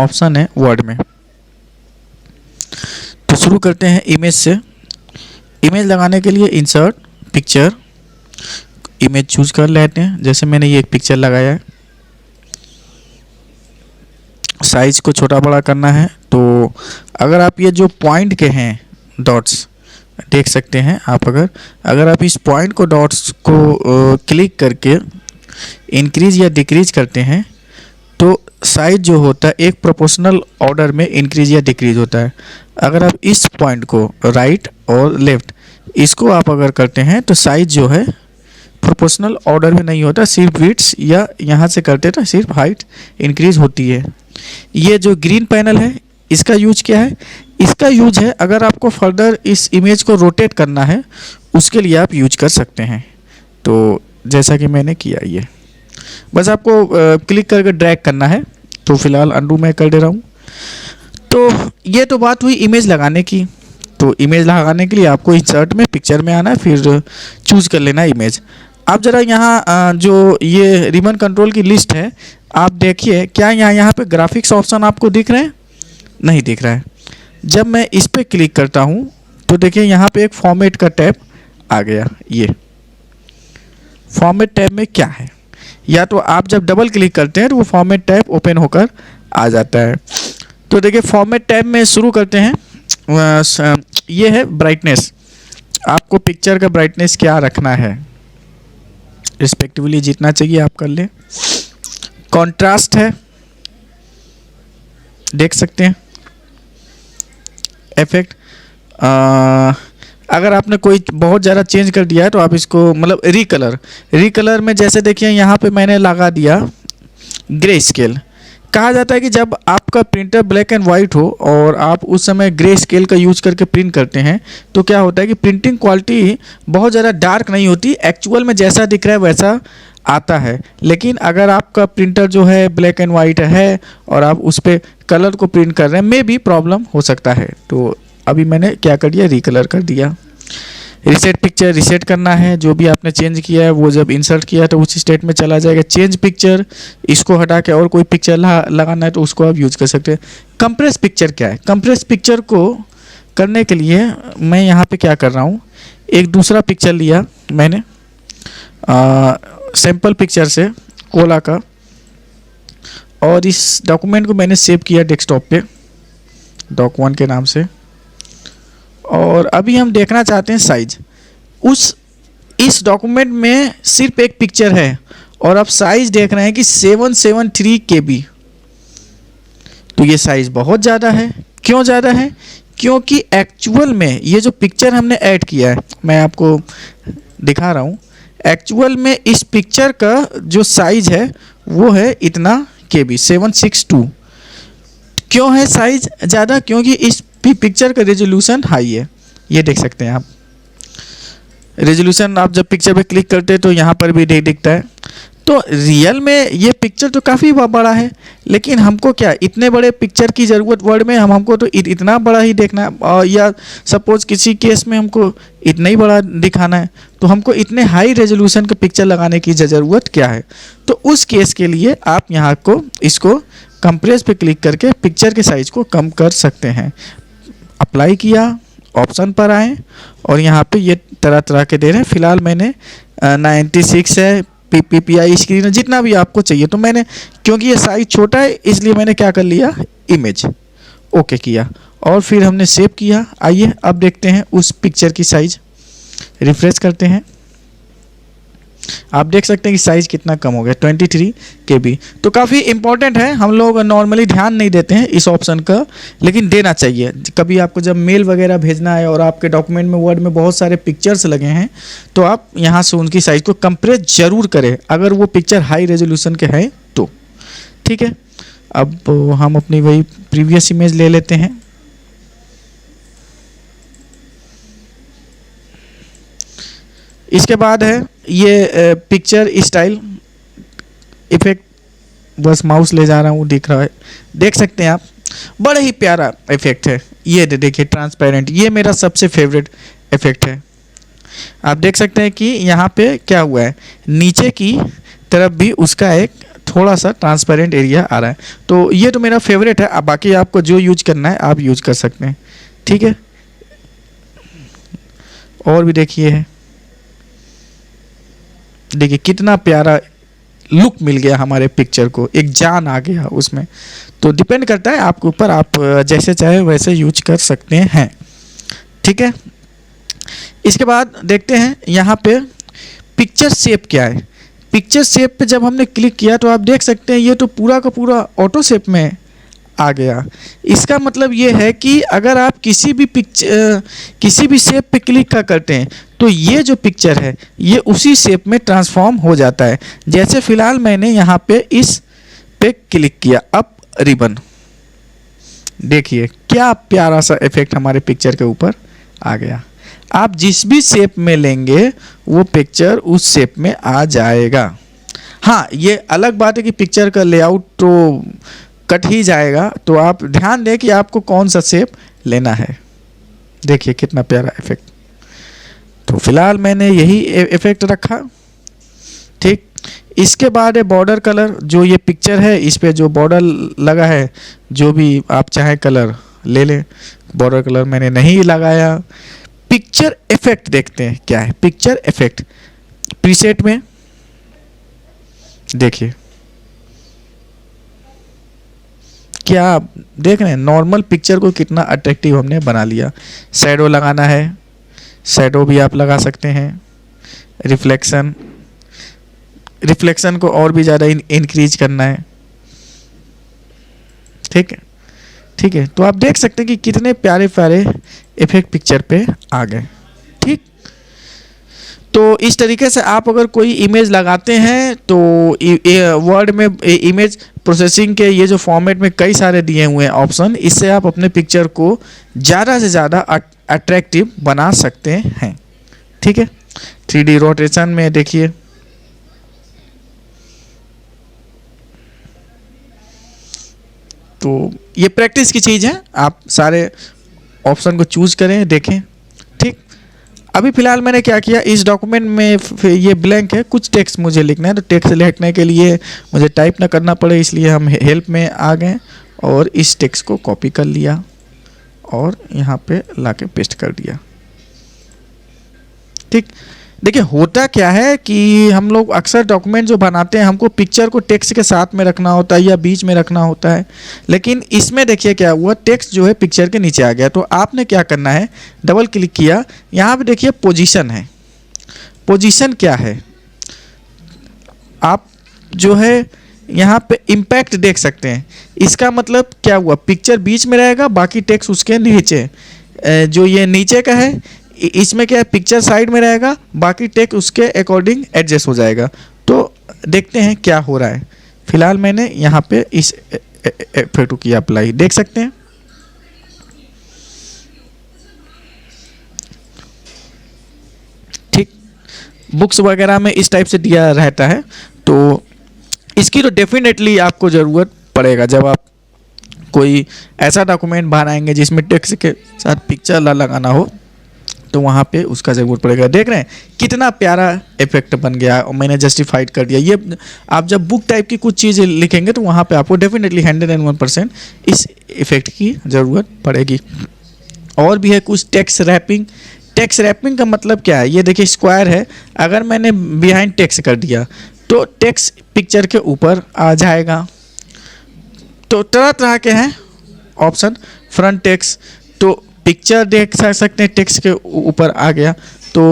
Option है word में। तो शुरू करते हैं इमेज से। इमेज लगाने के लिए इंसर्ट पिक्चर, इमेज चूज कर लेते हैं। जैसे मैंने ये एक पिक्चर लगाया है, साइज को छोटा बड़ा करना है। तो अगर आप ये जो पॉइंट के हैं डॉट्स देख सकते हैं आप, अगर आप इस पॉइंट को डॉट्स को क्लिक करके इंक्रीज या डिक्रीज करते हैं तो साइज जो होता है एक प्रोपोर्शनल ऑर्डर में इंक्रीज या डिक्रीज होता है। अगर आप इस पॉइंट को राइट और लेफ्ट इसको आप अगर करते हैं तो साइज जो है प्रोपोर्शनल ऑर्डर में नहीं होता, सिर्फ विड्थ या यहाँ से करते तो सिर्फ हाइट इंक्रीज होती है। ये जो ग्रीन पैनल है इसका यूज क्या है? इसका यूज है अगर आपको फर्दर इस इमेज को रोटेट करना है उसके लिए आप यूज कर सकते हैं। तो जैसा कि मैंने किया, ये बस आपको क्लिक करके ड्रैग करना है। तो फिलहाल अंडू मैं कर दे रहा हूँ। तो ये तो बात हुई इमेज लगाने की। तो इमेज लगाने के लिए आपको इंसर्ट में पिक्चर में आना है, फिर चूज कर लेना है इमेज। आप ज़रा यहाँ जो ये रिबन कंट्रोल की लिस्ट है आप देखिए, क्या यहाँ पे ग्राफिक्स ऑप्शन आपको दिख रहे हैं? नहीं दिख रहा है। जब मैं इस पर क्लिक करता हूँ तो देखिए यहाँ पे एक फॉर्मेट का टैब आ गया। ये फॉर्मेट टैब में क्या है, या तो आप जब डबल क्लिक करते हैं तो वो फॉर्मेट टैब ओपन होकर आ जाता है। तो देखिए फॉर्मेट टैब में शुरू करते हैं। ये है ब्राइटनेस। आपको पिक्चर का ब्राइटनेस क्या रखना है, रिस्पेक्टिवली जितना चाहिए आप कर लें। कॉन्ट्रास्ट है, देख सकते हैं। इफेक्ट, अगर आपने कोई बहुत ज़्यादा चेंज कर दिया है तो आप इसको मतलब रिकलर में जैसे देखिए यहाँ पे मैंने लगा दिया ग्रे स्केल। कहा जाता है कि जब आपका प्रिंटर ब्लैक एंड वाइट हो और आप उस समय ग्रे स्केल का यूज करके प्रिंट करते हैं तो क्या होता है कि प्रिंटिंग क्वालिटी बहुत ज़्यादा डार्क नहीं होती, एक्चुअल में जैसा दिख रहा है वैसा आता है। लेकिन अगर आपका प्रिंटर जो है ब्लैक एंड वाइट है और आप उस पर कलर को प्रिंट कर रहे हैं, मे भी प्रॉब्लम हो सकता है। तो अभी मैंने क्या कर दिया, रिकलर कर दिया। रिसेट पिक्चर, रिसेट करना है जो भी आपने चेंज किया है वो जब इंसर्ट किया तो उस स्टेट में चला जाएगा। चेंज पिक्चर, इसको हटा के और कोई पिक्चर लगाना है तो उसको आप यूज कर सकते हैं। कंप्रेस पिक्चर क्या है? कंप्रेस पिक्चर को करने के लिए मैं यहाँ पे क्या कर रहा हूँ, एक दूसरा पिक्चर लिया मैंने सैम्पल पिक्चर से ओला का, और इस डॉक्यूमेंट को मैंने सेव किया डेस्कटॉप पे doc1 के नाम से। और अभी हम देखना चाहते हैं साइज। इस डॉक्यूमेंट में सिर्फ एक पिक्चर है और आप साइज देख रहे हैं कि 773 KB। तो ये साइज बहुत ज़्यादा है। क्यों ज़्यादा है? क्योंकि एक्चुअल में ये जो पिक्चर हमने ऐड किया है, मैं आपको दिखा रहा हूँ, एक्चुअल में इस पिक्चर का जो साइज है वो है इतना KB 762। क्यों है साइज ज़्यादा? क्योंकि इस पिक्चर का रेजोल्यूशन हाई है। ये देख सकते हैं आप रेजोल्यूशन। आप जब पिक्चर पे क्लिक करते हैं तो यहाँ पर भी दिखता है। तो रियल में ये पिक्चर तो काफ़ी बड़ा है, लेकिन हमको क्या इतने बड़े पिक्चर की ज़रूरत वर्ड में? हमको तो इतना बड़ा ही देखना है, या सपोज किसी केस में हमको इतना ही बड़ा दिखाना है तो हमको इतने हाई रेजोल्यूशन का पिक्चर लगाने की ज़रूरत क्या है? तो उस केस के लिए आप यहाँ को इसको कंप्रेस पे क्लिक करके पिक्चर के साइज़ को कम कर सकते हैं। अप्लाई किया, ऑप्शन पर आए और यहाँ पे ये तरह तरह के दे रहे हैं। फिलहाल मैंने 96 है, PPI स्क्रीन है, जितना भी आपको चाहिए। तो मैंने, क्योंकि ये साइज छोटा है इसलिए मैंने क्या कर लिया, इमेज ओके किया और फिर हमने सेव किया। आइए अब देखते हैं उस पिक्चर की साइज। रिफ्रेश करते हैं, आप देख सकते हैं कि साइज़ कितना कम हो गया, 23 KB। तो काफ़ी इंपॉर्टेंट है। हम लोग नॉर्मली ध्यान नहीं देते हैं इस ऑप्शन का, लेकिन देना चाहिए। कभी आपको जब मेल वगैरह भेजना है और आपके डॉक्यूमेंट में वर्ड में बहुत सारे पिक्चर्स लगे हैं तो आप यहाँ से उनकी साइज़ को कंप्रेस जरूर करें, अगर वो पिक्चर हाई रेजोल्यूशन के हैं तो। ठीक है, अब हम अपनी वही प्रीवियस इमेज ले लेते हैं। इसके बाद है ये पिक्चर स्टाइल इफेक्ट, बस माउस ले जा रहा हूँ, दिख रहा है, देख सकते हैं आप, बड़ा ही प्यारा इफेक्ट है। ये देखिए ट्रांसपेरेंट, ये मेरा सबसे फेवरेट इफेक्ट है। आप देख सकते हैं कि यहाँ पे क्या हुआ है, नीचे की तरफ भी उसका एक थोड़ा सा ट्रांसपेरेंट एरिया आ रहा है। तो ये तो मेरा फेवरेट है। अब बाकी आपको जो यूज करना है आप यूज कर सकते हैं, ठीक है। और भी देखिए है, देखिए कितना प्यारा लुक मिल गया हमारे पिक्चर को, एक जान आ गया उसमें। तो डिपेंड करता है आपके ऊपर, आप जैसे चाहे वैसे यूज कर सकते हैं, ठीक है। इसके बाद देखते हैं यहाँ पे पिक्चर शेप क्या है। पिक्चर शेप पे जब हमने क्लिक किया तो आप देख सकते हैं ये तो पूरा का पूरा ऑटो शेप में आ गया। इसका मतलब ये है कि अगर आप किसी भी शेप पे क्लिक करते हैं तो ये जो पिक्चर है ये उसी शेप में ट्रांसफॉर्म हो जाता है। जैसे फिलहाल मैंने यहाँ पे इस पे क्लिक किया, अप रिबन, देखिए क्या प्यारा सा इफेक्ट हमारे पिक्चर के ऊपर आ गया। आप जिस भी शेप में लेंगे वो पिक्चर उस शेप में आ जाएगा। हाँ, ये अलग बात है कि पिक्चर का लेआउट तो कट ही जाएगा, तो आप ध्यान दें कि आपको कौन सा शेप लेना है। देखिए कितना प्यारा इफेक्ट। तो फिलहाल मैंने यही इफेक्ट रखा, ठीक। इसके बाद है बॉर्डर कलर। जो ये पिक्चर है इस पे जो बॉर्डर लगा है, जो भी आप चाहे कलर ले लें। बॉर्डर कलर मैंने नहीं लगाया। पिक्चर इफेक्ट देखते हैं क्या है। पिक्चर इफेक्ट प्रीसेट में देखिए क्या आप देख रहे हैं, नॉर्मल पिक्चर को कितना अट्रैक्टिव हमने बना लिया। शैडो लगाना है, शैडो भी आप लगा सकते हैं। रिफ्लेक्शन को और भी ज़्यादा इंक्रीज करना है, ठीक है, ठीक है। तो आप देख सकते हैं कि कितने प्यारे प्यारे इफेक्ट पिक्चर पे आ गए, ठीक। तो इस तरीके से आप अगर कोई इमेज लगाते हैं तो वर्ड में इमेज प्रोसेसिंग के ये जो फॉर्मेट में कई सारे दिए हुए हैं ऑप्शन, इससे आप अपने पिक्चर को ज़्यादा से ज़्यादा अट्रैक्टिव बना सकते हैं, ठीक है। 3D रोटेशन में देखिए तो ये प्रैक्टिस की चीज़ है, आप सारे ऑप्शन को चूज करें, देखें, ठीक। अभी फिलहाल मैंने क्या किया, इस डॉक्यूमेंट में ये ब्लैंक है, कुछ टेक्स्ट मुझे लिखना है। तो टेक्स्ट लिखने के लिए मुझे टाइप ना करना पड़े, इसलिए हम हेल्प में आ गए और इस टेक्स्ट को कॉपी कर लिया और यहाँ पे लाके पेस्ट कर दिया, ठीक। देखिए होता क्या है कि हम लोग अक्सर डॉक्यूमेंट जो बनाते हैं हमको पिक्चर को टेक्स्ट के साथ में रखना होता है या बीच में रखना होता है, लेकिन इसमें देखिए क्या हुआ, टेक्स्ट जो है पिक्चर के नीचे आ गया। तो आपने क्या करना है, डबल क्लिक किया, यहाँ पे देखिए पोजीशन है। पोजीशन क्या है, आप जो है यहाँ पे इम्पैक्ट देख सकते हैं। इसका मतलब क्या हुआ, पिक्चर बीच में रहेगा, बाकी टेक्स्ट उसके नीचे। जो ये नीचे का है इसमें क्या है, पिक्चर साइड में रहेगा, बाकी टेक्स्ट उसके अकॉर्डिंग एडजस्ट हो जाएगा। तो देखते हैं क्या हो रहा है। फिलहाल मैंने यहाँ पे इस इफेक्ट की अप्लाई देख सकते हैं, ठीक। बुक्स वगैरह में इस टाइप से दिया रहता है, तो इसकी तो डेफिनेटली आपको ज़रूरत पड़ेगा जब आप कोई ऐसा डॉक्यूमेंट बनाएंगे जिसमें टेक्स्ट के साथ पिक्चर लगाना हो, तो वहाँ पे उसका ज़रूरत पड़ेगा। देख रहे हैं कितना प्यारा इफेक्ट बन गया और मैंने जस्टिफाइड कर दिया। ये आप जब बुक टाइप की कुछ चीज़ें लिखेंगे तो वहाँ पे आपको डेफिनेटली 101% इस इफेक्ट की ज़रूरत पड़ेगी। और भी है कुछ टेक्स्ट रैपिंग। टेक्स्ट रैपिंग का मतलब क्या है, ये देखिए स्क्वायर है, अगर मैंने बिहाइंड टेक्स्ट कर दिया तो टेक्स्ट पिक्चर के ऊपर आ जाएगा। तो तरह तरह के हैं ऑप्शन। फ्रंट टेक्स्ट, तो पिक्चर देख सकते हैं टेक्स्ट के ऊपर आ गया। तो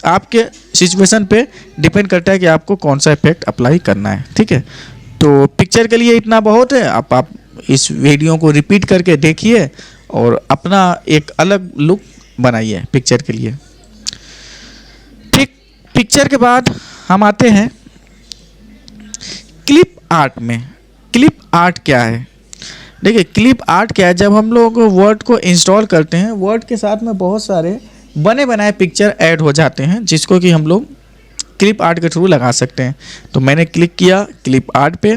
आपके सिचुएशन पे डिपेंड करता है कि आपको कौन सा इफेक्ट अप्लाई करना है, ठीक है। तो पिक्चर के लिए इतना बहुत है। आप इस वीडियो को रिपीट करके देखिए और अपना एक अलग लुक बनाइए पिक्चर के लिए, ठीक। पिक्चर के बाद हम आते हैं क्लिप आर्ट में। क्लिप आर्ट क्या है, देखिए क्लिप आर्ट क्या है, जब हम लोग वर्ड को इंस्टॉल करते हैं, वर्ड के साथ में बहुत सारे बने बनाए पिक्चर ऐड हो जाते हैं जिसको कि हम लोग क्लिप आर्ट के थ्रू लगा सकते हैं। तो मैंने क्लिक किया क्लिप आर्ट पे,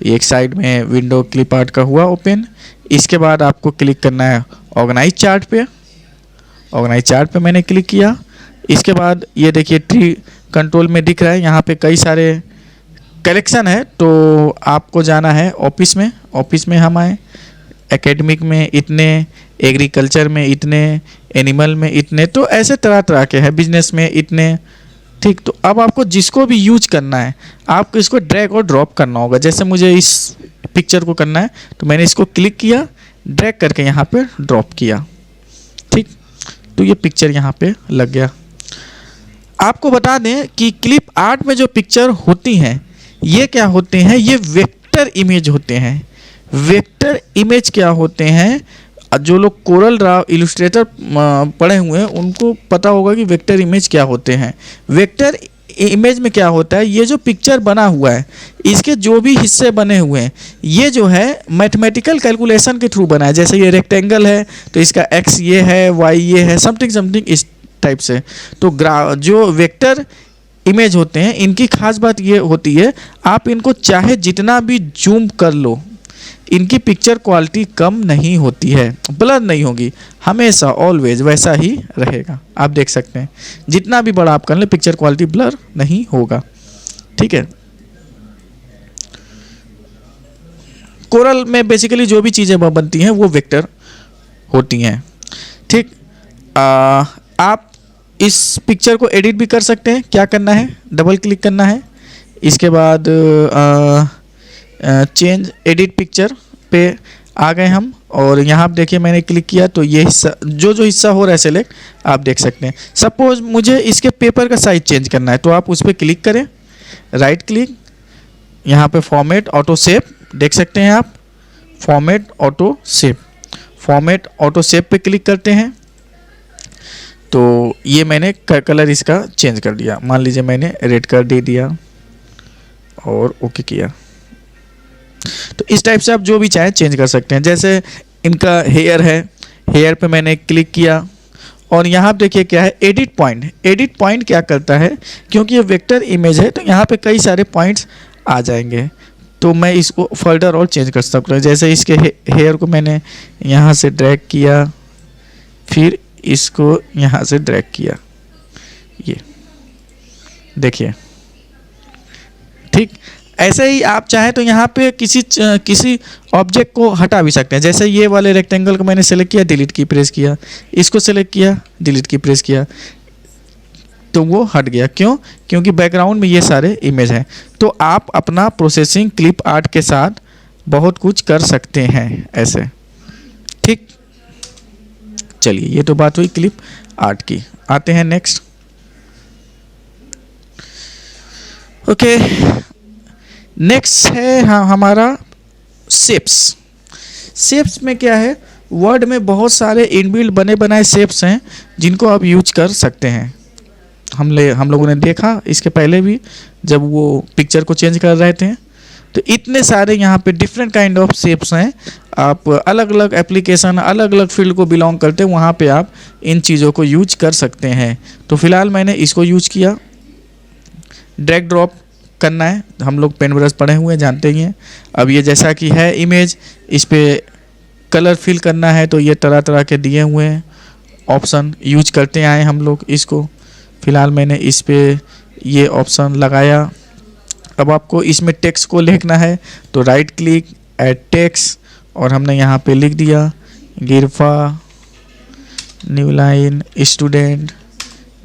एक साइड में विंडो क्लिप आर्ट का हुआ ओपन। इसके बाद आपको क्लिक करना है ऑर्गेनाइज चार्ट पे। ऑर्गेनाइज चार्ट पे मैंने क्लिक किया। इसके बाद ये देखिए ट्री कंट्रोल में दिख रहा है, यहाँ पे कई सारे कलेक्शन है तो आपको जाना है ऑफिस में, ऑफिस में हम आए, एकेडमिक में इतने, एग्रीकल्चर में इतने, एनिमल में इतने, तो ऐसे तरह तरह के हैं, बिजनेस में इतने। ठीक, तो अब आपको जिसको भी यूज करना है आपको इसको ड्रैग और ड्रॉप करना होगा। जैसे मुझे इस पिक्चर को करना है तो मैंने इसको क्लिक किया, ड्रैग करके यहाँ पे ड्रॉप किया। ठीक, तो ये पिक्चर यहाँ पे लग गया। आपको बता दें कि क्लिप आर्ट में जो पिक्चर होती हैं ये क्या होते हैं, ये वेक्टर इमेज होते हैं। वेक्टर इमेज क्या होते हैं, जो लोग कोरल ड्रा इलस्ट्रेटर पढ़े हुए हैं उनको पता होगा कि वेक्टर इमेज क्या होते हैं। वेक्टर इमेज में क्या होता है, ये जो पिक्चर बना हुआ है इसके जो भी हिस्से बने हुए हैं ये जो है मैथमेटिकल कैलकुलेशन के थ्रू बना है। जैसे ये रेक्टेंगल है तो इसका एक्स ये है, वाई ये है, समथिंग समथिंग इस टाइप से। तो जो वेक्टर इमेज होते हैं इनकी खास बात ये होती है, आप इनको चाहे जितना भी जूम कर लो इनकी पिक्चर क्वालिटी कम नहीं होती है, ब्लर नहीं होगी, हमेशा ऑलवेज वैसा ही रहेगा। आप देख सकते हैं जितना भी बड़ा आप कर लें पिक्चर क्वालिटी ब्लर नहीं होगा। ठीक है, कोरल में बेसिकली जो भी चीज़ें बनती हैं वो वेक्टर होती हैं। ठीक, आप इस पिक्चर को एडिट भी कर सकते हैं। क्या करना है, डबल क्लिक करना है, इसके बाद चेंज एडिट पिक्चर पे आ गए हम, और यहाँ आप देखिए मैंने क्लिक किया तो ये हिस्सा जो हिस्सा हो रहा है सेलेक्ट आप देख सकते हैं। सपोज मुझे इसके पेपर का साइज चेंज करना है तो आप उस पर क्लिक करें, राइट क्लिक, यहाँ पे फॉर्मेट ऑटो शेप देख सकते हैं आप, format auto shape, format auto shape पे क्लिक करते हैं तो ये मैंने कलर इसका चेंज कर दिया। मान लीजिए मैंने रेड कर दे दिया और ओके किया। तो इस टाइप से आप जो भी चाहें चेंज कर सकते हैं। जैसे इनका हेयर है, हेयर पे मैंने क्लिक किया और यहाँ देखिए क्या है, एडिट पॉइंट। एडिट पॉइंट क्या करता है, क्योंकि ये वेक्टर इमेज है तो यहाँ पे कई सारे पॉइंट्स आ जाएंगे, तो मैं इसको फोल्डर और चेंज कर सकता हूँ। जैसे इसके हेयर को मैंने यहाँ से ड्रैग किया, फिर इसको यहाँ से ड्रैग किया, ये देखिए। ठीक, ऐसे ही आप चाहें तो यहाँ पे किसी ऑब्जेक्ट को हटा भी सकते हैं। जैसे ये वाले रेक्टेंगल को मैंने सेलेक्ट किया, डिलीट की प्रेस किया, इसको सेलेक्ट किया, डिलीट की प्रेस किया, तो वो हट गया। क्यों, क्योंकि बैकग्राउंड में ये सारे इमेज हैं। तो आप अपना प्रोसेसिंग क्लिप आर्ट के साथ बहुत कुछ कर सकते हैं ऐसे। ठीक, चलिए ये तो बात हुई क्लिप आर्ट की। आते हैं नेक्स्ट। ओके, नेक्स्ट है हाँ हमारा शेप्स। शेप्स में क्या है, वर्ड में बहुत सारे इनबिल्ट बने बनाए शेप्स हैं जिनको आप यूज कर सकते हैं। हम लोगों ने देखा इसके पहले भी जब वो पिक्चर को चेंज कर रहे थे, तो इतने सारे यहाँ पे डिफरेंट काइंड ऑफ शेप्स हैं। आप अलग अलग एप्लीकेशन, अलग अलग फील्ड को बिलोंग करते हैं, वहाँ पे आप इन चीज़ों को यूज कर सकते हैं। तो फिलहाल मैंने इसको यूज किया। ड्रैग ड्रॉप करना है, हम लोग पेन ब्रश पढ़े हुए हैं, जानते ही हैं। अब ये जैसा कि है इमेज, इस पर कलर फिल करना है तो ये तरह तरह के दिए हुए हैं ऑप्शन, यूज करते आए हम लोग इसको। फिलहाल मैंने इस पे ये ऑप्शन लगाया। अब आपको इसमें टेक्स्ट को लिखना है तो राइट क्लिक, ऐड टेक्स्ट, और हमने यहाँ पे लिख दिया गिरफा, new line, student,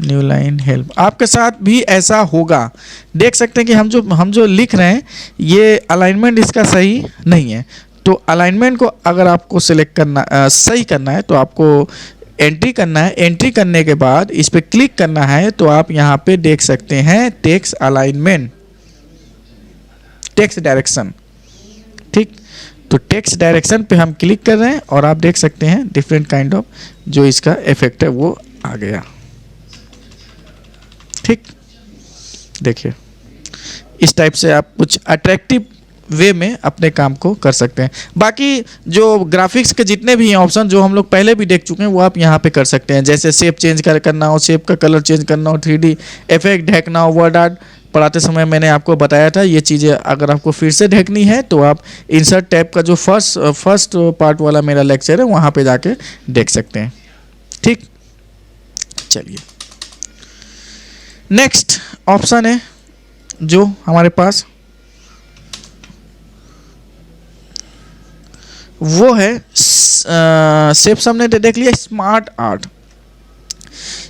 new line, help. आपके साथ भी ऐसा होगा। देख सकते हैं कि हम जो लिख रहे हैं ये अलाइनमेंट इसका सही नहीं है। तो अलाइनमेंट को अगर आपको सिलेक्ट करना सही करना है तो आपको एंट्री करना है। एंट्री करने के बाद इस पर क्लिक करना है तो आप यहाँ पे देख सकते हैं टेक्स्ट अलाइनमेंट, टेक्स्ट डायरेक्शन। ठीक, तो टेक्स्ट डायरेक्शन पे हम क्लिक कर रहे हैं और आप देख सकते हैं डिफरेंट काइंड ऑफ जो इसका इफेक्ट है वो आ गया। ठीक, देखिए इस टाइप से आप कुछ अट्रैक्टिव वे में अपने काम को कर सकते हैं। बाकी जो ग्राफिक्स के जितने भी हैं ऑप्शन जो हम लोग पहले भी देख चुके हैं वो आप यहाँ पे कर सकते हैं। जैसे शेप चेंज करना हो, शेप का कलर चेंज करना हो, 3D इफेक्ट ढकना हो, वर्ड आर्ट पढ़ाते समय मैंने आपको बताया था। ये चीज़ें अगर आपको फिर से ढकनी है तो आप इंसर्ट टैब का जो फर्स्ट पार्ट वाला मेरा लेक्चर है वहाँ पे जाके देख सकते हैं। ठीक, चलिए नेक्स्ट ऑप्शन है जो हमारे पास वो है सिर्फ हमने देख लिया स्मार्ट आर्ट।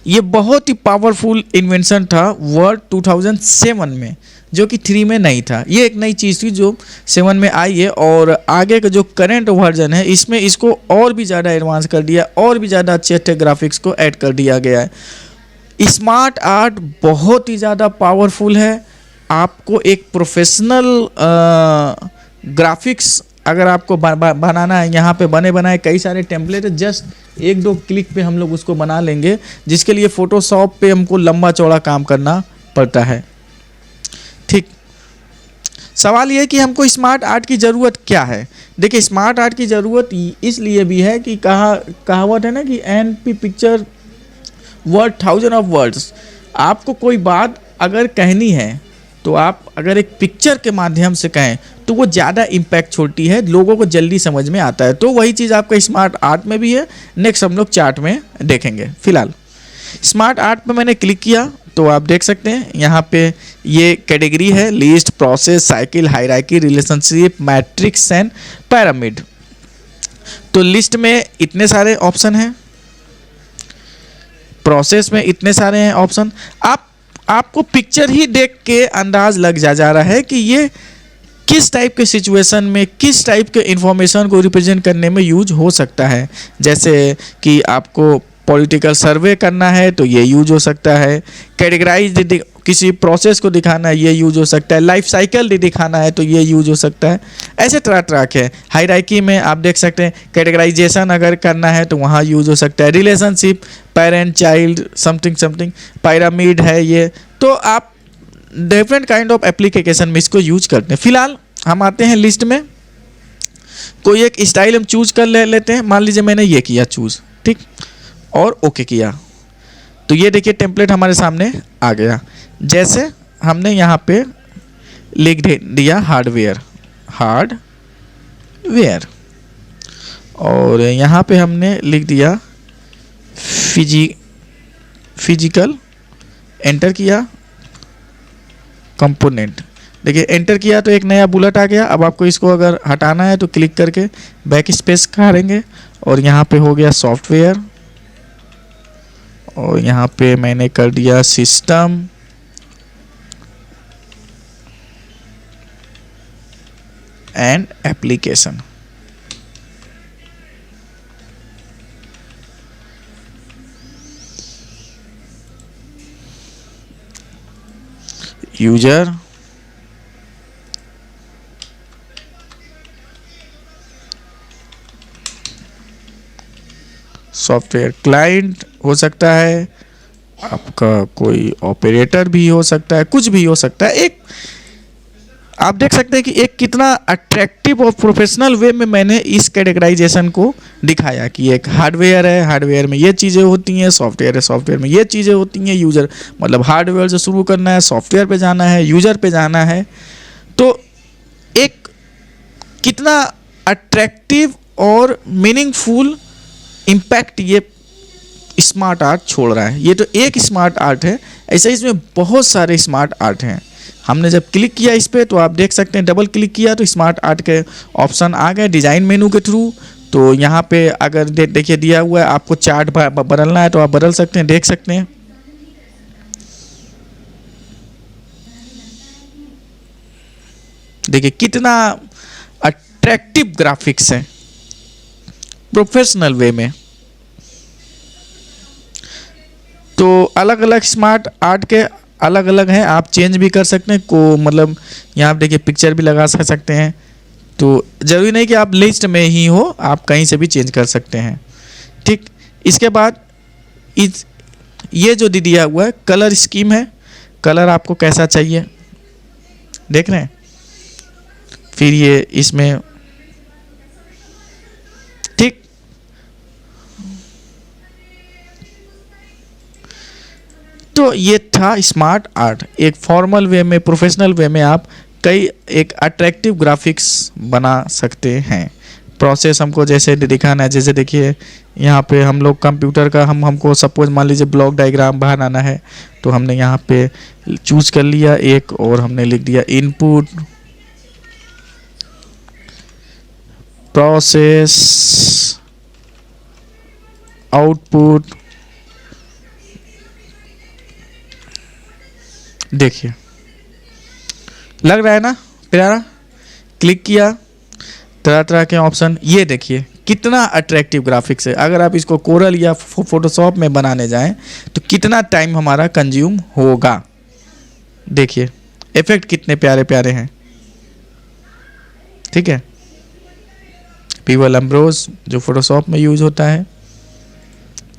ये बहुत ही पावरफुल इन्वेंशन था वर्ड 2007 में, जो कि 3 में नहीं था। ये एक नई चीज़ थी जो 7 में आई है, और आगे का जो करंट वर्जन है इसमें इसको और भी ज़्यादा एडवांस कर दिया, और भी ज़्यादा अच्छे अच्छे ग्राफिक्स को ऐड कर दिया गया है। स्मार्ट आर्ट बहुत ही ज़्यादा पावरफुल है। आपको एक प्रोफेशनल ग्राफिक्स अगर आपको बनाना है, यहाँ पे बने बनाए कई सारे टेम्पलेट है, जस्ट 1-2 क्लिक पे हम लोग उसको बना लेंगे, जिसके लिए फ़ोटोशॉप पे हमको लंबा चौड़ा काम करना पड़ता है। ठीक, सवाल ये है कि हमको स्मार्ट आर्ट की ज़रूरत क्या है। देखिए, स्मार्ट आर्ट की ज़रूरत इसलिए भी है कि कहावत है ना कि NP picture word 1000 of words. आपको कोई बात अगर कहनी है तो आप अगर एक पिक्चर के माध्यम से कहें तो वो ज़्यादा इम्पैक्ट छोड़ती है, लोगों को जल्दी समझ में आता है। तो वही चीज़ आपका स्मार्ट आर्ट में भी है। नेक्स्ट हम लोग चार्ट में देखेंगे। फिलहाल स्मार्ट आर्ट पे मैंने क्लिक किया तो आप देख सकते हैं यहाँ पे ये कैटेगरी है list, process, cycle, hierarchy, relationship, matrix and pyramid. तो लिस्ट में इतने सारे ऑप्शन हैं, प्रोसेस में इतने सारे हैं ऑप्शन। आपको पिक्चर ही देख के अंदाज लग जा रहा है कि ये किस टाइप के सिचुएशन में, किस टाइप के इंफॉर्मेशन को रिप्रेजेंट करने में यूज हो सकता है। जैसे कि आपको पॉलिटिकल सर्वे करना है तो ये यूज हो सकता है, कैटेगराइज किसी प्रोसेस को दिखाना है ये यूज हो सकता है, लाइफ साइकिल दिखाना है तो ये यूज हो सकता है। ऐसे तरह तरह के हायरार्की में आप देख सकते हैं, कैटेगराइजेशन अगर करना है तो वहाँ यूज हो सकता है, relationship, parent child, something something, pyramid है ये। तो आप डिफरेंट काइंड ऑफ एप्लीकेशन में इसको यूज करते हैं। फिलहाल हम आते हैं लिस्ट में, कोई एक स्टाइल हम चूज कर लेते हैं। मान लीजिए मैंने ये किया चूज, ठीक, और ओके किया तो ये देखिए टेम्पलेट हमारे सामने आ गया। जैसे हमने यहाँ पे लिख दिया हार्डवेयर, और यहाँ पे हमने लिख दिया फिजिकल, एंटर किया, कंपोनेंट। देखिए एंटर किया तो एक नया बुलेट आ गया। अब आपको इसको अगर हटाना है तो क्लिक करके बैक स्पेस करेंगे, और यहाँ पे हो गया सॉफ्टवेयर, और यहाँ पे मैंने कर दिया system, and application. User, software client हो सकता है, आपका कोई ऑपरेटर भी हो सकता है, कुछ भी हो सकता है। एक आप देख सकते हैं कि एक कितना अट्रैक्टिव और प्रोफेशनल वे में मैंने इस कैटेगराइजेशन को दिखाया कि एक हार्डवेयर है, हार्डवेयर में ये चीज़ें होती हैं, सॉफ्टवेयर है, सॉफ्टवेयर में ये चीज़ें होती हैं, यूज़र मतलब हार्डवेयर से शुरू करना है, सॉफ्टवेयर पे जाना है, यूज़र पे जाना है। तो एक कितना अट्रैक्टिव और मीनिंगफुल इम्पैक्ट ये स्मार्ट आर्ट छोड़ रहा है। ये तो एक स्मार्ट आर्ट है, ऐसे ही इसमें बहुत सारे स्मार्ट आर्ट हैं। हमने जब क्लिक किया इस पर तो आप देख सकते हैं, डबल क्लिक किया तो स्मार्ट आर्ट के ऑप्शन आ गए डिज़ाइन मेनू के थ्रू। तो यहाँ पे अगर देखिए दिया हुआ है आपको चार्ट बदलना है तो आप बदल सकते हैं, देख सकते हैं। देखिए कितना अट्रैक्टिव ग्राफिक्स है प्रोफेशनल वे में। तो अलग अलग स्मार्ट आर्ट के अलग अलग हैं, आप चेंज भी कर सकते हैं को मतलब यहाँ आप देखिए पिक्चर भी लगा सकते हैं। तो ज़रूरी नहीं कि आप लिस्ट में ही हो, आप कहीं से भी चेंज कर सकते हैं। ठीक, इसके बाद ये जो दिया हुआ है कलर स्कीम है, कलर आपको कैसा चाहिए देख रहे हैं। फिर ये इसमें ठीक, तो ये था स्मार्ट आर्ट। एक फॉर्मल वे में, प्रोफेशनल वे में आप कई एक अट्रैक्टिव ग्राफिक्स बना सकते हैं। प्रोसेस हमको जैसे दिखाना है, जैसे देखिए यहाँ पे हम लोग कंप्यूटर का हमको सपोज मान लीजिए ब्लॉक डायग्राम बाहर आना है तो हमने यहाँ पे चूज कर लिया एक, और हमने लिख दिया इनपुट प्रोसेस आउटपुट, देखिए लग रहा है ना प्यारा। क्लिक किया, तरह तरह के ऑप्शन, ये देखिए कितना अट्रैक्टिव ग्राफिक्स है। अगर आप इसको कोरल या फोटोशॉप में बनाने जाएं तो कितना टाइम हमारा कंज्यूम होगा। देखिए इफेक्ट कितने प्यारे प्यारे हैं, ठीक है। पीवल एम्ब्रोज जो फोटोशॉप में यूज होता है,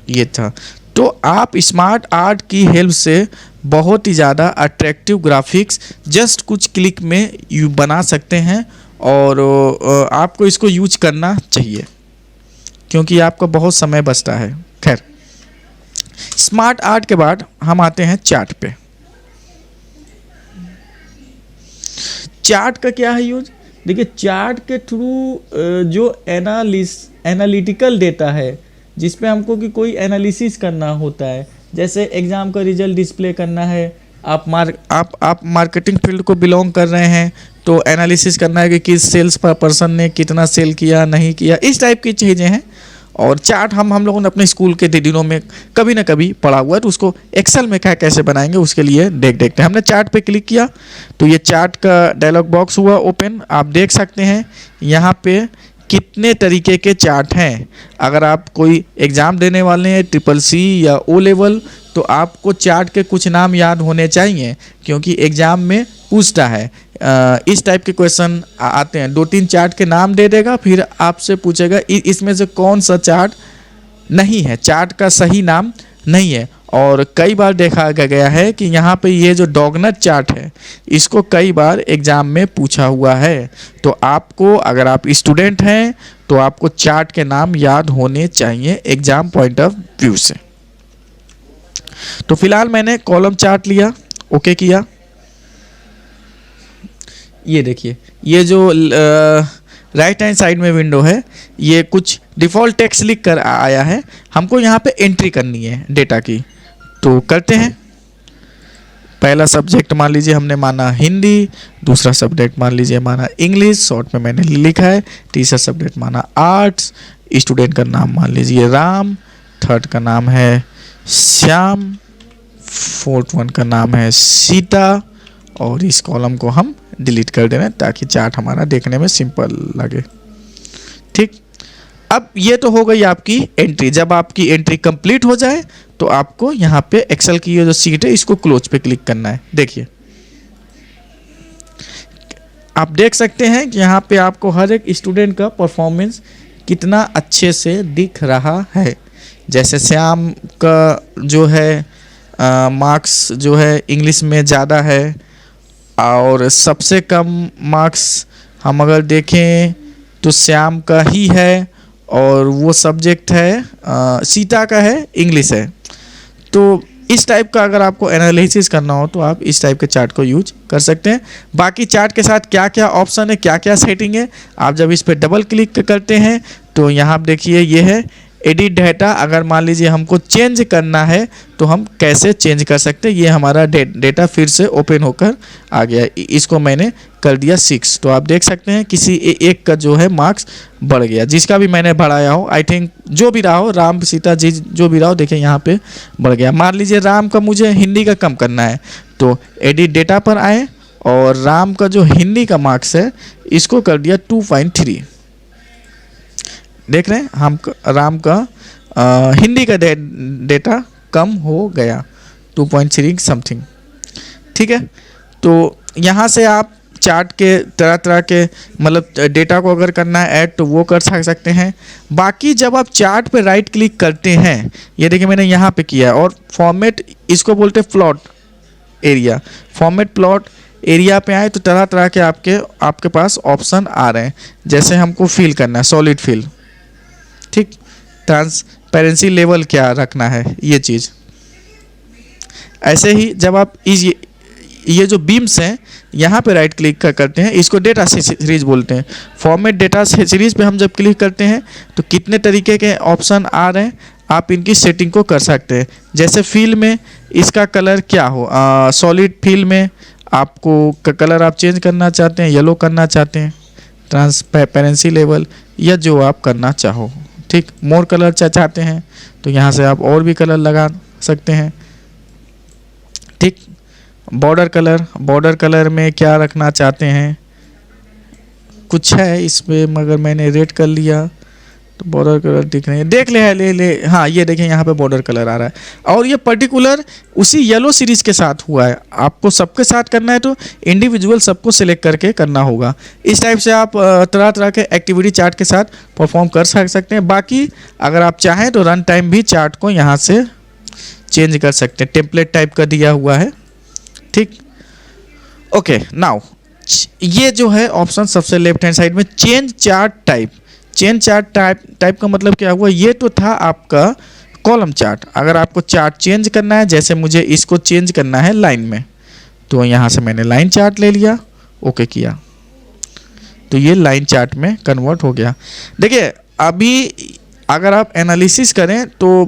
ये था। तो आप स्मार्ट आर्ट की हेल्प से बहुत ही ज़्यादा अट्रैक्टिव ग्राफिक्स जस्ट कुछ क्लिक में यू बना सकते हैं, और आपको इसको यूज करना चाहिए क्योंकि आपका बहुत समय बचता है। खैर, स्मार्ट आर्ट के बाद हम आते हैं चार्ट पे। चार्ट का क्या है यूज? देखिए चार्ट के थ्रू जो एनालिटिकल डेटा है, जिसपे हमको कि कोई एनालिसिस करना होता है, जैसे एग्ज़ाम का रिजल्ट डिस्प्ले करना है, आप मार्केटिंग फील्ड को बिलोंग कर रहे हैं तो एनालिसिस करना है कि किस सेल्स पर्सन ने कितना सेल किया नहीं किया, इस टाइप की चीज़ें हैं। और चार्ट हम लोगों ने अपने स्कूल के दिनों में कभी ना कभी पढ़ा हुआ है, तो उसको एक्सेल में क्या कैसे बनाएंगे उसके लिए देखते हैं। हमने चार्ट पे क्लिक किया तो ये चार्ट का डायलॉग बॉक्स हुआ ओपन। आप देख सकते हैं यहाँ पे कितने तरीके के चार्ट हैं। अगर आप कोई एग्ज़ाम देने वाले हैं CCC या O लेवल, तो आपको चार्ट के कुछ नाम याद होने चाहिए क्योंकि एग्ज़ाम में पूछता है। इस टाइप के क्वेश्चन आते हैं, 2-3 चार्ट के नाम दे देगा, फिर आपसे पूछेगा इसमें से कौन सा चार्ट नहीं है, चार्ट का सही नाम नहीं है। और कई बार देखा गया है कि यहाँ पे ये जो डॉगनट चार्ट है, इसको कई बार एग्ज़ाम में पूछा हुआ है। तो आपको, अगर आप स्टूडेंट हैं तो आपको चार्ट के नाम याद होने चाहिए एग्ज़ाम पॉइंट ऑफ व्यू से। तो फिलहाल मैंने कॉलम चार्ट लिया, ओके किया। ये देखिए, ये जो राइट हैंड साइड में विंडो है, ये कुछ डिफ़ॉल्ट टेक्स्ट लिख कर आया है। हमको यहाँ पे एंट्री करनी है डेटा की, तो करते हैं। पहला सब्जेक्ट मान लीजिए हमने माना हिंदी, दूसरा सब्जेक्ट मान लीजिए माना इंग्लिश, शॉर्ट में मैंने लिखा है। तीसरा सब्जेक्ट माना आर्ट्स, स्टूडेंट का नाम मान लीजिए राम, थर्ड का नाम है श्याम, फोर्थ वन का नाम है सीता, और इस कॉलम को हम डिलीट कर दे रहे हैं ताकि चार्ट हमारा देखने में सिंपल लगे। ठीक, अब ये तो हो गई आपकी एंट्री। जब आपकी एंट्री कंप्लीट हो जाए तो आपको यहाँ पे एक्सेल की ये जो सीट है इसको क्लोज पे क्लिक करना है। देखिए आप देख सकते हैं कि यहाँ पे आपको हर एक स्टूडेंट का परफॉर्मेंस कितना अच्छे से दिख रहा है। जैसे श्याम का जो है मार्क्स जो है इंग्लिश में ज़्यादा है, और सबसे कम मार्क्स हम अगर देखें तो श्याम का ही है, और वो सब्जेक्ट है सीता का है, इंग्लिश है। तो इस टाइप का अगर आपको एनालिसिस करना हो तो आप इस टाइप के चार्ट को यूज कर सकते हैं। बाकी चार्ट के साथ क्या क्या ऑप्शन है, क्या क्या सेटिंग है, आप जब इस पर डबल क्लिक करते हैं तो यहाँ आप देखिए ये है एडिट डेटा। अगर मान लीजिए हमको चेंज करना है तो हम कैसे चेंज कर सकते हैं, ये हमारा डेटा फिर से ओपन होकर आ गया। इसको मैंने कर दिया 6, तो आप देख सकते हैं किसी एक का जो है मार्क्स बढ़ गया, जिसका भी मैंने बढ़ाया हो, आई थिंक जो भी रहा हो, राम सीता जी जो भी रहा हो, देखिए यहाँ पे बढ़ गया। मान लीजिए राम का मुझे हिंदी का कम करना है तो एडिट डेटा पर आए और राम का जो हिंदी का मार्क्स है इसको कर दिया 2.3। देख रहे हैं हम राम का हिंदी का डेटा कम हो गया 2.3 समथिंग। ठीक है, तो यहाँ से आप चार्ट के तरह तरह के मतलब डेटा को अगर करना है ऐड तो वो कर सकते हैं। बाकी जब आप चार्ट पे राइट क्लिक करते हैं, ये देखिए मैंने यहाँ पे किया है, और फॉर्मेट इसको बोलते हैं plot area. Format plot area पे आए तो तरह तरह के आपके पास ऑप्शन आ रहे हैं। जैसे हमको फिल करना है सॉलिड फिल, ठीक, ट्रांसपेरेंसी लेवल क्या रखना है, ये चीज़। ऐसे ही जब आप ये जो बीम्स हैं यहाँ पे राइट क्लिक करते हैं, इसको डेटा सीरीज बोलते हैं। फॉर्मेट डेटा सीरीज पे हम जब क्लिक करते हैं तो कितने तरीके के ऑप्शन आ रहे हैं, आप इनकी सेटिंग को कर सकते हैं। जैसे फिल में इसका कलर क्या हो, सॉलिड फिल में आपको कलर आप चेंज करना चाहते हैं, येलो करना चाहते हैं ट्रांसपेरेंसी लेवल, या जो आप करना चाहो। ठीक, मोर कलर चाहते हैं तो यहाँ से आप और भी कलर लगा सकते हैं। ठीक, बॉर्डर कलर में क्या रखना चाहते हैं, कुछ है इसमें मगर मैंने रेड कर लिया तो बॉर्डर कलर दिख रहे हैं, देख ले हाँ ये देखें यहाँ पे बॉर्डर कलर आ रहा है और ये पर्टिकुलर उसी येलो सीरीज के साथ हुआ है। आपको सबके साथ करना है तो इंडिविजुअल सबको सिलेक्ट करके करना होगा। इस टाइप से आप तरह तरह के एक्टिविटी चार्ट के साथ परफॉर्म कर सकते हैं। बाकी अगर आप चाहें तो रन टाइम भी चार्ट को यहाँ से चेंज कर सकते हैं, टेम्पलेट टाइप का दिया हुआ है। ठीक, ओके, नाउ ये जो है ऑप्शन सबसे लेफ्ट हैंड साइड में, change chart type. Change chart type का मतलब क्या हुआ, ये तो था आपका कॉलम चार्ट। अगर आपको चार्ट चेंज करना है, जैसे मुझे इसको चेंज करना है लाइन में, तो यहाँ से मैंने लाइन चार्ट ले लिया, ओके किया, तो ये लाइन चार्ट में कन्वर्ट हो गया। देखिए अभी अगर आप एनालिसिस करें तो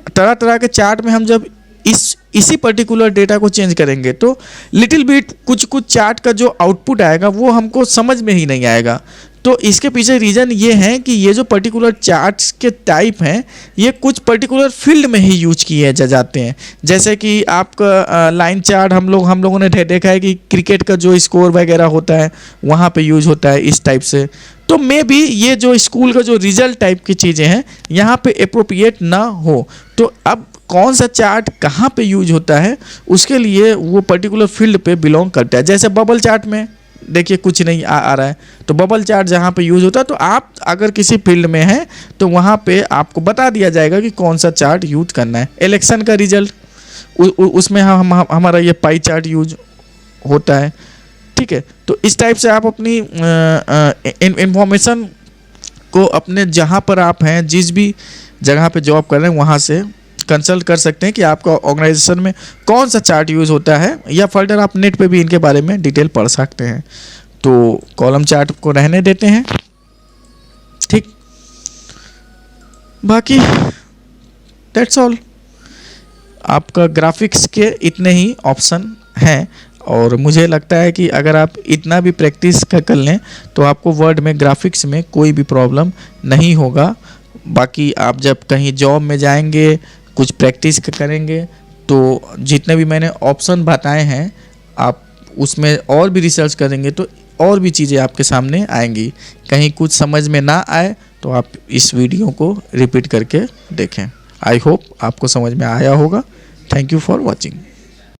तरह तरह के चार्ट में हम जब इसी पर्टिकुलर डेटा को चेंज करेंगे तो लिटिल बिट कुछ चार्ट का जो आउटपुट आएगा वो हमको समझ में ही नहीं आएगा। तो इसके पीछे रीज़न ये है कि ये जो पर्टिकुलर चार्ट्स के टाइप हैं ये कुछ पर्टिकुलर फील्ड में ही यूज किए जाते हैं। जैसे कि आपका लाइन चार्ट हम लोगों ने देखा है कि क्रिकेट का जो स्कोर वगैरह होता है वहाँ पे यूज होता है इस टाइप से। तो मे बी ये जो स्कूल का जो रिजल्ट टाइप की चीज़ें हैं यहाँ पे अप्रोप्रिएट ना हो। तो अब कौन सा चार्ट कहाँ पे यूज होता है उसके लिए वो पर्टिकुलर फील्ड पे बिलोंग करता है। जैसे बबल चार्ट में देखिए कुछ नहीं आ रहा है, तो बबल चार्ट जहाँ पे यूज होता है तो आप अगर किसी फील्ड में हैं तो वहाँ पे आपको बता दिया जाएगा कि कौन सा चार्ट यूज करना है। इलेक्शन का रिजल्ट उसमें हमारा ये पाई चार्ट यूज होता है। ठीक है, तो इस टाइप से आप अपनी इंफॉर्मेशन को अपने जहाँ पर आप हैं, जिस भी जगह पे जॉब कर रहे हैं, वहाँ से कंसल्ट कर सकते हैं कि आपका ऑर्गेनाइजेशन में कौन सा चार्ट यूज़ होता है, या फर्दर आप नेट पे भी इनके बारे में डिटेल पढ़ सकते हैं। तो कॉलम चार्ट को रहने देते हैं। ठीक, बाकी दैट्स ऑल। आपका ग्राफिक्स के इतने ही ऑप्शन हैं और मुझे लगता है कि अगर आप इतना भी प्रैक्टिस कर लें तो आपको वर्ड में ग्राफिक्स में कोई भी प्रॉब्लम नहीं होगा। बाकी आप जब कहीं जॉब में जाएंगे, कुछ प्रैक्टिस करेंगे, तो जितने भी मैंने ऑप्शन बताए हैं आप उसमें और भी रिसर्च करेंगे तो और भी चीज़ें आपके सामने आएंगी। कहीं कुछ समझ में ना आए तो आप इस वीडियो को रिपीट करके देखें। आई होप आपको समझ में आया होगा। Thank you for watching.